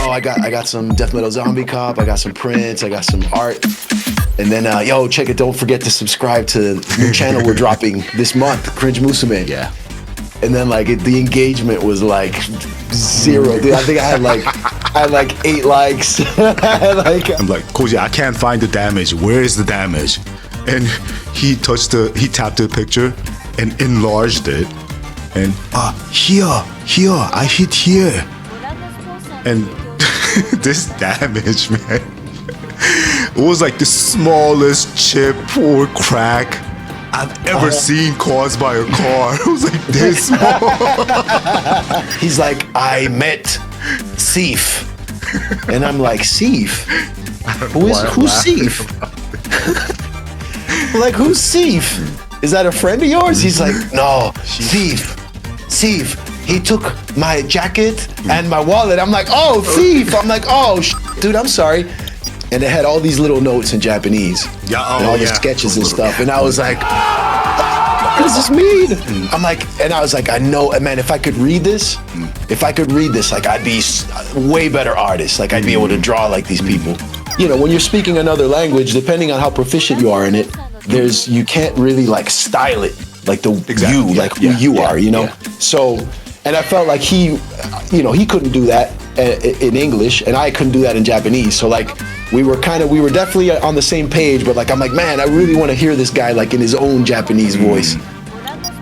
yo, I got some Death Metal Zombie Cop, I got some Prince, I got some art. And then, yo, check it, don't forget to subscribe to the new channel we're dropping this month, Cringe Musume. Yeah. And then like the engagement was like 0. Dude, I think I had like 8 likes. I'm like, Koji, I can't find the damage. Where is the damage? And he tapped the picture and enlarged it. And here, I hit here. And this damage, man, it was like the smallest chip or crack I've ever seen caused by a car. It was like this small. He's like, I met Thief. And I'm like, Thief? Who's Thief? Like, who's Thief? Is that a friend of yours? He's like, no, Thief. He took my jacket and my wallet. I'm like, oh, Thief. I'm like, oh, dude, I'm sorry. And it had all these little notes in Japanese. Yeah, and all the sketches and stuff. And I was like, what does this mean? I'm like, and I was like, I know, man, if I could read this, like I'd be a way better artist. Like I'd be able to draw like these people. You know, when you're speaking another language, depending on how proficient you are in it, you can't really like style it like who you are, you know? Yeah. So, and I felt like he couldn't do that in English and I couldn't do that in Japanese. So like, we were definitely on the same page, but like, I'm like, man, I really want to hear this guy like in his own Japanese voice.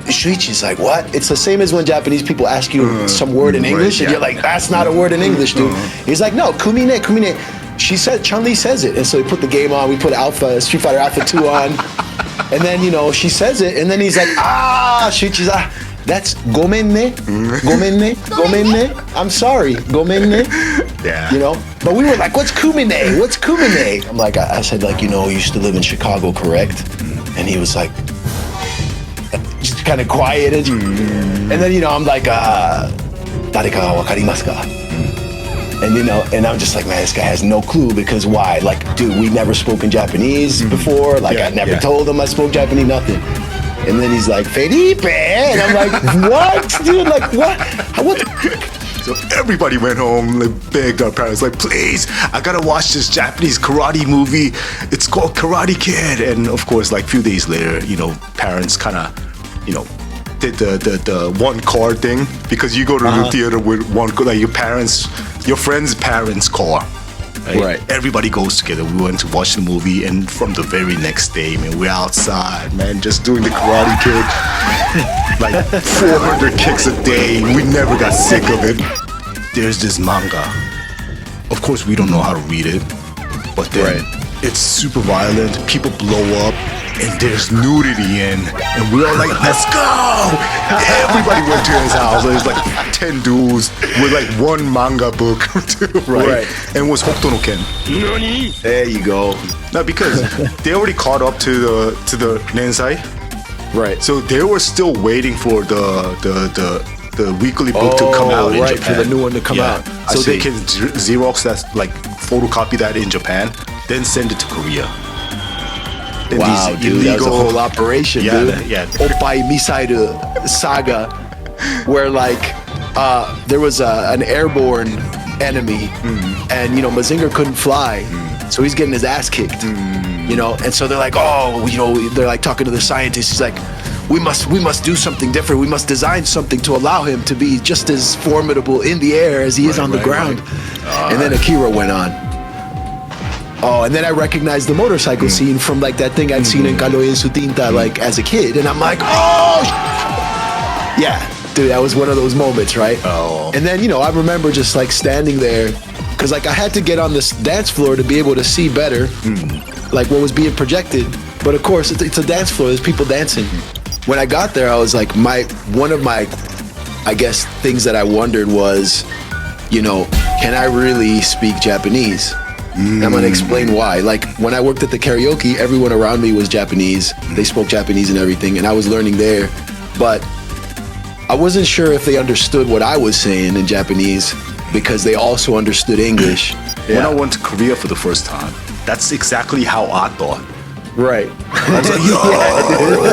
Shuichi's like, what? It's the same as when Japanese people ask you some word in English and you're like, that's not a word in English, dude. He's like, no, kumine. She said, Chun-Li says it. And so we put the game on, we put Street Fighter Alpha 2 on. And then, she says it. And then he's like, Shuichi's that's gomenne. I'm sorry, gomenne. Yeah. But we were like, what's kumine? What's kumine? I'm like, I said like, you used to live in Chicago, correct? And he was like, just kind of quieted. And then, I'm like, dareka wa wakarimasu ka? And and I'm just like, man, this guy has no clue because why? Like, dude, we never spoken Japanese before. Like, I never told him I spoke Japanese, nothing. And then he's like, Felipe, and I'm like, what, dude? Like, what? So everybody went home, like, begged our parents, like, please, I gotta watch this Japanese karate movie. It's called Karate Kid. And of course, like, a few days later, parents kind of, did the one car thing because you go to the theater with one, like your friend's parents' car. Right. Everybody goes together. We went to watch the movie, and from the very next day, man, we're outside, man, just doing the Karate Kid, like 400 kicks a day. We never got sick of it. There's this manga. Of course, we don't know how to read it, but then it's super violent. People blow up, and there's nudity in, and we're all like, let's go! Everybody went to his house. There's like 10 dudes with like one manga book, right? And it was Hokuto no Ken. Nani? There you go. Now, because they already caught up to the Nensai, right? So they were still waiting for the weekly book to come out in Japan. For the new one to come out. So they can Xerox that, like, photocopy that in Japan, then send it to Korea. And wow, dude, that was a whole operation, dude. Yeah. Oppai Misairu saga, where like there was an airborne enemy, and Mazinger couldn't fly, so he's getting his ass kicked, and so they're like, they're like talking to the scientists. He's like, we must do something different. We must design something to allow him to be just as formidable in the air as he is on the ground. And then Akira went on. Oh, and then I recognized the motorcycle scene from like that thing I'd seen in Kaloe Sutinta like as a kid, and I'm like, yeah, dude, that was one of those moments, right? Oh. And then I remember just like standing there, because like I had to get on this dance floor to be able to see better, like what was being projected. But of course, it's a dance floor. There's people dancing. When I got there, I was like, one of my, I guess, things that I wondered was, can I really speak Japanese? I'm gonna explain why. Like when I worked at the karaoke, everyone around me was Japanese. They spoke Japanese and everything, and I was learning there. But I wasn't sure if they understood what I was saying in Japanese because they also understood English. When I went to Korea for the first time, that's exactly how I thought. Right. I was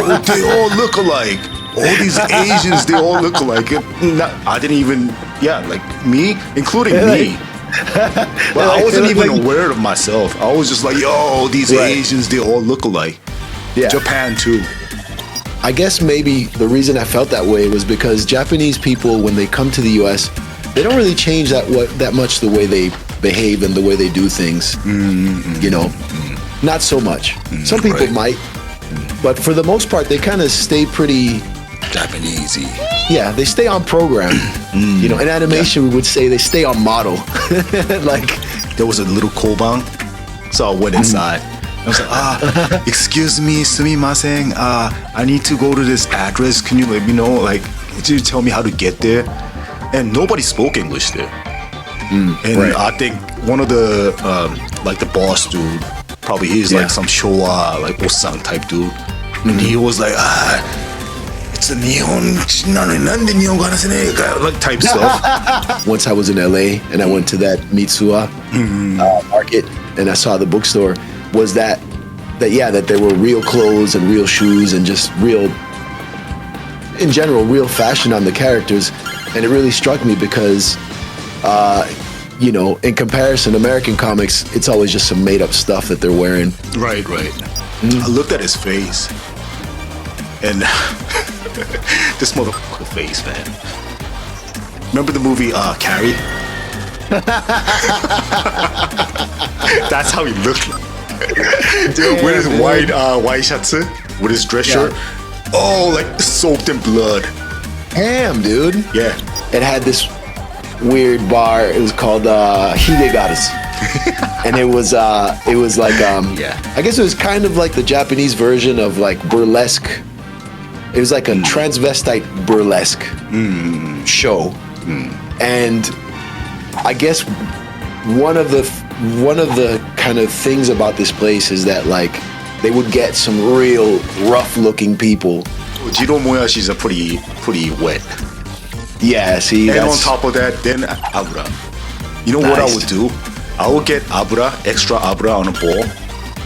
like, they all look alike. All these Asians, they all look alike. I didn't even, like me, including me. Well, I wasn't even aware of myself. I was just like, yo, these Asians, they all look alike. Yeah. Japan too. I guess maybe the reason I felt that way was because Japanese people, when they come to the U.S., they don't really change that much the way they behave and the way they do things. You know, not so much. Some people might, but for the most part, they kind of stay pretty Japanesey. Yeah, they stay on program. You know, in animation, we would say they stay on model. Like there was a little koban, so I went inside. I was like, excuse me, sumimasen. I need to go to this address. Can you let me know? Like, could you tell me how to get there? And nobody spoke English there. And I think one of the like the boss dude, probably he's like some Showa, like Osan type dude, and he was like, it's a Nihon, like type stuff. Once I was in LA and I went to that Mitsuwa market and I saw the bookstore, was that there were real clothes and real shoes and just real, in general, real fashion on the characters. And it really struck me because, you know, in comparison, American comics, it's always just some made-up stuff that they're wearing. Right. I looked at his face, and this motherfucker face, man. Remember the movie Carrie? That's how he looked like. With his white shirts, with his dress shirt. Oh, like soaked in blood. Damn, dude. Yeah. It had this weird bar. It was called Hidegaras. And it was like I guess it was kind of like the Japanese version of like burlesque. It was like a transvestite burlesque show. And I guess one of the kind of things about this place is that like they would get some real rough looking people. Jiro Moyashi's are pretty wet. Yeah, see, and on top of that, then abura. You know what I would do? I would get abura, extra abura on a bowl,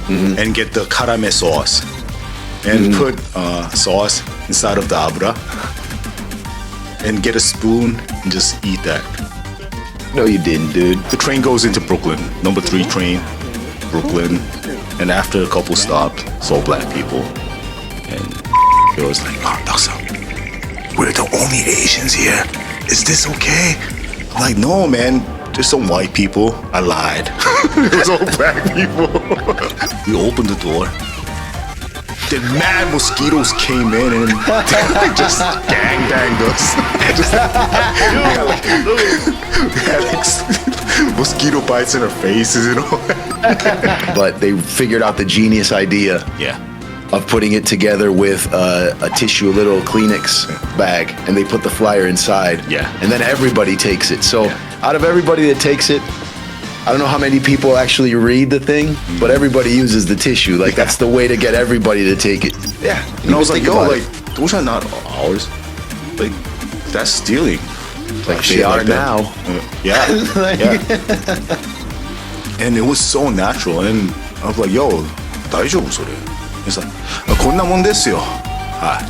and get the karame sauce, and put sauce inside of the abura, and get a spoon and just eat that. No, you didn't, dude. The train goes into Brooklyn, number 3 train, Brooklyn, and after a couple stops, saw black people, and it was like, Doctor, we're the only Asians here. Is this okay? I'm like, no, man. There's some white people. I lied. It was all black people. We opened the door. Then mad mosquitoes came in and just gangbanged us. We had like mosquito bites in our faces and all. But they figured out the genius idea. Yeah. Of putting it together with a tissue, a little Kleenex bag, and they put the flyer inside. Yeah. And then everybody takes it. So out of everybody that takes it, I don't know how many people actually read the thing, but everybody uses the tissue. Like that's the way to get everybody to take it. Yeah. And I was like, yo, like those are not ours. Like that's stealing. Like they are like now. Yeah. And it was so natural, and I was like, yo, 大丈夫それ? It's like, こんなもんですよ。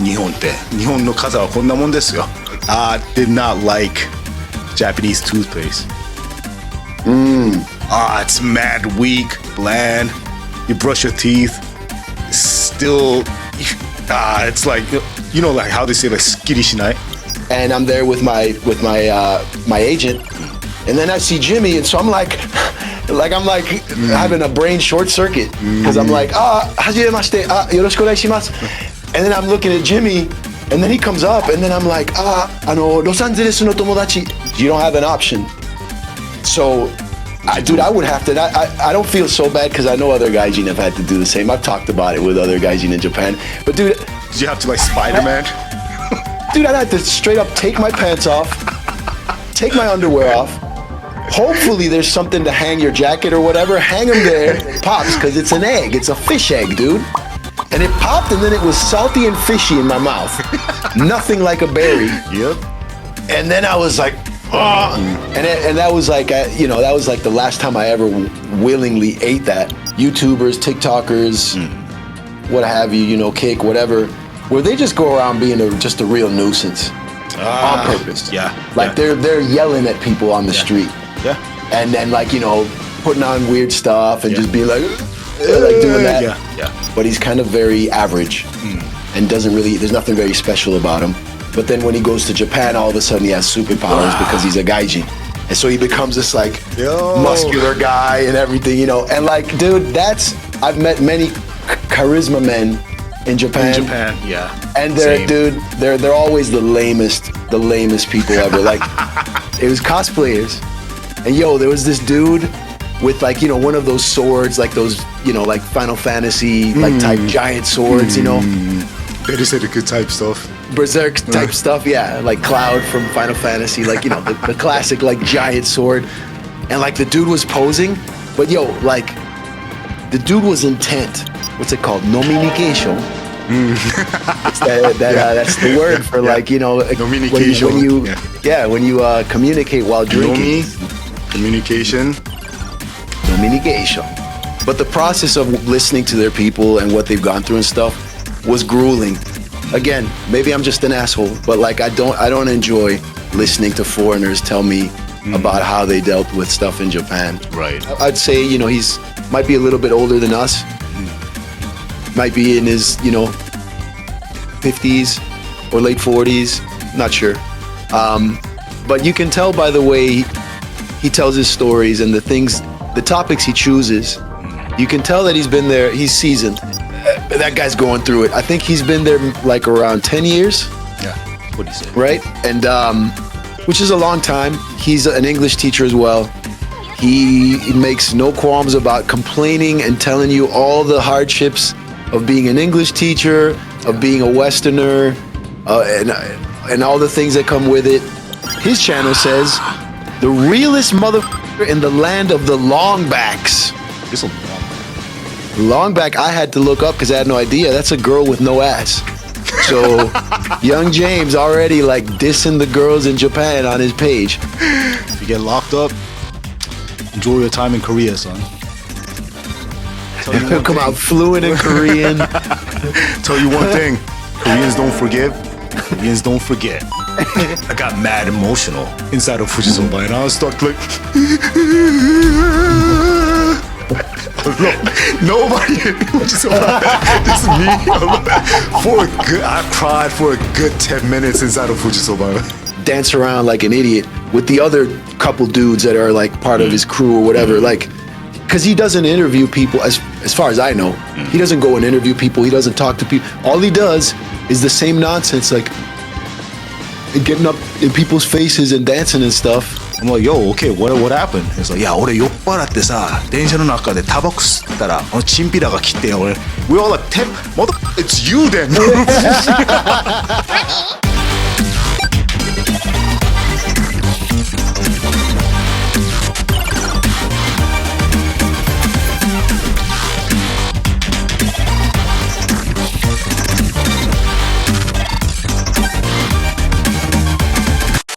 日本って。日本の傘はこんなもんですよ。I did not like Japanese toothpaste. It's mad weak, bland. You brush your teeth, still, it's like, you know, like how they say like skitty shinai. And I'm there with my agent, and then I see Jimmy, and so I'm like having a brain short circuit because I'm like, hajimemashite, yoroshiku onegaishimasu. And then I'm looking at Jimmy, and then he comes up, and then I'm like, Los Angeles no tomodachi. You don't have an option. So, dude, I would have to. I don't feel so bad because I know other gaijin have had to do the same. I've talked about it with other gaijin in Japan. But dude, did you have to like Spider-Man? Dude, I'd have to straight up take my pants off, take my underwear off. Hopefully there's something to hang your jacket or whatever. Hang them there. It pops because it's an egg. It's a fish egg, dude. And it popped, and then it was salty and fishy in my mouth. Nothing like a berry. Yep. And then I was like, and that was like, that was like the last time I ever willingly ate that. YouTubers, TikTokers, what have you, cake, whatever, where they just go around being just a real nuisance on purpose. Yeah. Like they're yelling at people on the street. Yeah. And then like, you know, putting on weird stuff and just being like doing that. Yeah. But he's kind of very average and doesn't really, there's nothing very special about him. But then when he goes to Japan, all of a sudden he has superpowers because he's a gaijin. And so he becomes this like muscular guy and everything, you know. And like, dude, I've met many charisma men in Japan. Yeah. And they're always the lamest people ever. Like, it was cosplayers. And yo, there was this dude with like, you know, one of those swords, like those, you know, like Final Fantasy, like type giant swords, you know. Berserk type stuff. Berserk type stuff, yeah. Like Cloud from Final Fantasy, like, you know, the classic like giant sword. And like the dude was posing, but yo, like the dude was intent. What's it called? Nominication. That's the word for like, you know, when you communicate while drinking. Communication. But the process of listening to their people and what they've gone through and stuff was grueling. Again, maybe I'm just an asshole, but like I don't enjoy listening to foreigners tell me about how they dealt with stuff in Japan. Right. I'd say, you know, he's might be a little bit older than us. Might be in his, you know, 50s or late 40s, not sure. But you can tell by the way he tells his stories and the topics he chooses. You can tell that he's been there, he's seasoned. That guy's going through it. I think he's been there like around 10 years. Yeah, what do you say? Right? And which is a long time. He's an English teacher as well. He makes no qualms about complaining and telling you all the hardships of being an English teacher, of being a Westerner, and all the things that come with it. His channel says, the realest motherfucker in the land of the longbacks. This will Longback, I had to look up because I had no idea. That's a girl with no ass. So, young James already like dissing the girls in Japan on his page. If you get locked up, enjoy your time in Korea, son. Come out fluent in Korean. Tell you one thing, Koreans don't forgive. Koreans don't forget. I got mad emotional inside of Fujisoba and I was stuck like nobody Fujisoba. This is me. I cried for a good 10 minutes inside of Fujisoba. Dance around like an idiot with the other couple dudes that are like part of his crew or whatever, like, because he doesn't interview people as far as I know. He doesn't go and interview people. He doesn't talk to people. All he does is the same nonsense, like getting up in people's faces and dancing and stuff. I'm like, yo, okay, what happened? He's like, yeah, 俺酔っ払ってさ、電車の中でタバコ吸ったら、チンピラが来て、俺、we all like, mother, it's you then.